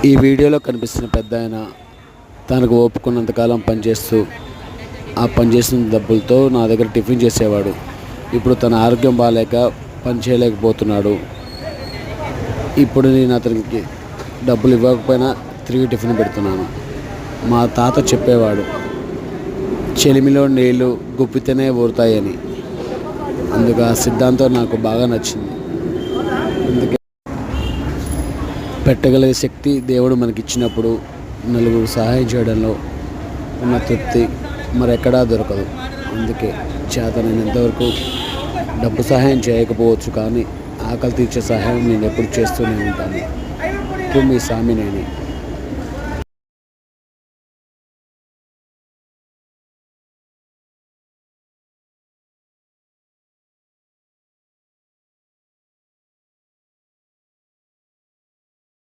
ఈ వీడియోలో కనిపిస్తున్న పెద్దాయన తనకు ఓపుకున్నంతకాలం పనిచేస్తూ ఆ పనిచేసిన డబ్బులతో నా దగ్గర టిఫిన్ చేసేవాడు. ఇప్పుడు తన ఆరోగ్యం బాగాలేక పని చేయలేకపోతున్నాడు. ఇప్పుడు నేను అతనికి డబ్బులు ఇవ్వకపోయినా తిరిగి టిఫిన్ పెడుతున్నాను. మా తాత చెప్పేవాడు, చెలిమిలో నీళ్లు గుప్పితేనే ఊరుతాయని. అందుకు ఆ సిద్ధాంతం నాకు బాగా నచ్చింది. అందుకే పెట్టగలిగే శక్తి దేవుడు మనకిచ్చినప్పుడు నలుగురు సహాయం చేయడంలో ఉన్న తృప్తి మరెక్కడా దొరకదు. అందుకే చేతనైనంతవరకు డబ్బు సహాయం చేయకపోవచ్చు, కానీ ఆకలి తీర్చే సహాయం నేను ఎప్పుడు చేస్తూనే ఉంటాను. ఇప్పుడు మీ సామినేని.